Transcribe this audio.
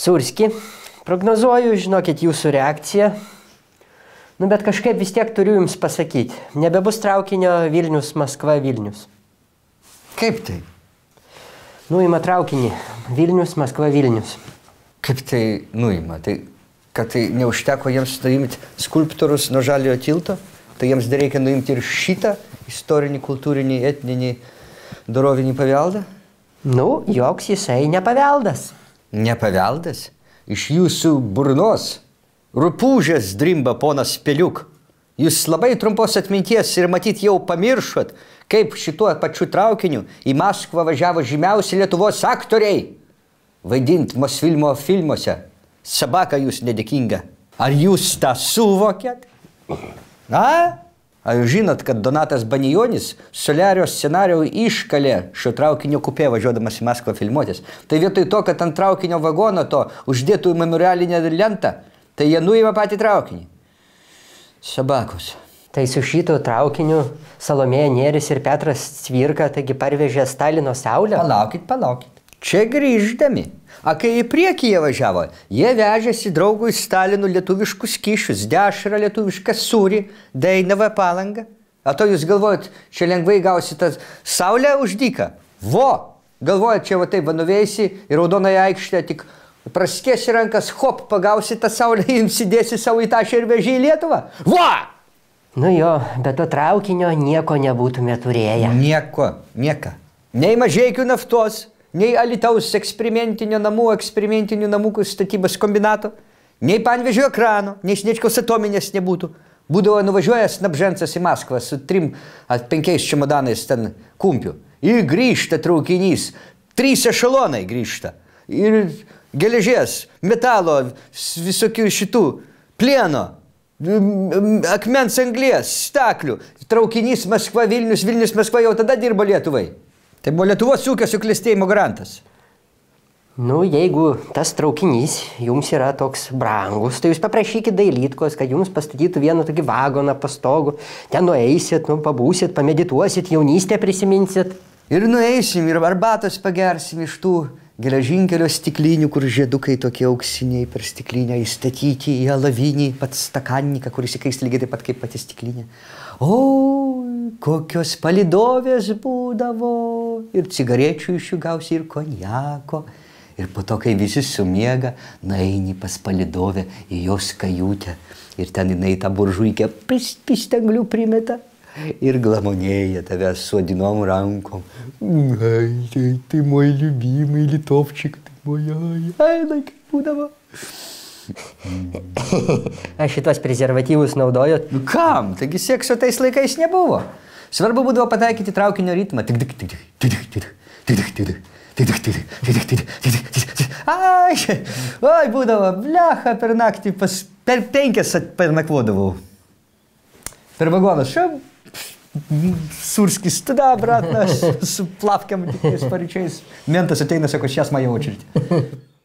Surski, prognozuoju, žinokit, jūsų reakciją. Nu, bet kažkaip vis tiek turiu jums pasakyti. Nebebus traukinio Vilnius-Maskva-Vilnius. Kaip tai? Nuima traukinį Vilnius-Maskva-Vilnius. Kaip tai nuima? Tai, kad tai neužteko jiems nuimti skulptorius nuo Žaliojo tilto, tai jiems dar reikia nuimti ir šitą istorinį, kultūrinį, etninį, dorovinį paveldą? Nu, joks jisai nepaveldas. Nepaveldas? Iš jūsų burnos rupūžės drimba ponas Peliuk. Jūs labai trumpos atminties ir matyt jau pamiršot, kaip šituo pačiu traukiniu į Maskvą važiavo žymiausi Lietuvos aktoriai. Vaidint Mosfilmo filmuose. Sabaka jūs nedėkinga. Ar jūs tą suvokėt? Ar jūs žinot, kad Donatas Banijonis Soliario scenarijų iškalė šio traukinio kupė važiuodamas į Maskvą filmuotis? Tai vietoj to, kad ant traukinio vagono to uždėtų memorialinę lentą, tai jie nuima patį traukinį. Sabakos. Tai su šito traukiniu Salomėja Nėris ir Petras Cvirka taigi parvežė Stalino saulę? Palaukit. Čia grįždami. A kai į priekį jie važiavo, jie vežėsi draugui Stalinu lietuviškus kyšius, dešrą lietuvišką sūrį, Dainavą, Palangą. A to jūs galvojat, čia lengvai gausite saulę už dyką? Vo! Galvojat, čia va taip nuvėsi į Raudonąją aikštę, tik praskėsi rankas, hop, pagausi tą saulę, jums įdėsi savo į tašę ir veži į Lietuvą. Va! Nu jo, bet to traukinio nieko nebūtume turėję. Nieko. Nei Mažeikių naftos, nei Alytaus eksperimentinių namų statybos kombinato, nei Panevėžio ekrano, nei Sniečkaus atominės nebūtų. Būdavo nuvažiuojęs Snabžensas į Maskvą su 3-5 čemodanais ten kumpių. Ir grįžta traukinys, 3 ešelonai grįžta. Ir geležies, metalo, visokių šitų, plieno, akmens anglies, staklių. Traukinys Maskva-Vilnius, Vilnius-Maskva jau tada dirbo Lietuvai. Tai buvo Lietuvos ūkio suklestėjimo garantas. Nu, jeigu tas traukinys jums yra toks brangus, tai jūs paprašykit Dailytkos, kad jums pastatytų vieną tokį vagoną pastogų. Ten nueisit, pabūsit, pamedituosit, jaunystę prisiminsit. Ir nueisim, ir arbatos pagersim iš tų geležinkelio stiklinių, kur žiedukai tokie auksiniai per stiklinę įstatyti į alavinį pats stakanniką, kuris įkaist lygiai taip pat kaip pati stiklinė. O, kokios palidovės būdavo. Ir cigarečių iš jų gausi, ir konjako. Ir po to, kai visi sumiega, nueini pas palidovę į jos kajutę. Ir ten jinai tą buržuikę pistenglių primeta. Ir glamonėja tave suodinom rankom. Tai moj liubimai, litovčik, tai mojai. Kaip būdavo. Aš šitos prezervatyvus naudojot? Nu kam? Taigi sekso tais laikais nebuvo. Svarbu būdavo pataikyti traukinio ritmą. Oi, būdavo, blecha, per naktį, per 5 pernakvodavau. Per vagoną, Surskis tada, bratnas, su plavkiam, tikais paryčiais. Mentas ateina, sako, šias mąją очередь.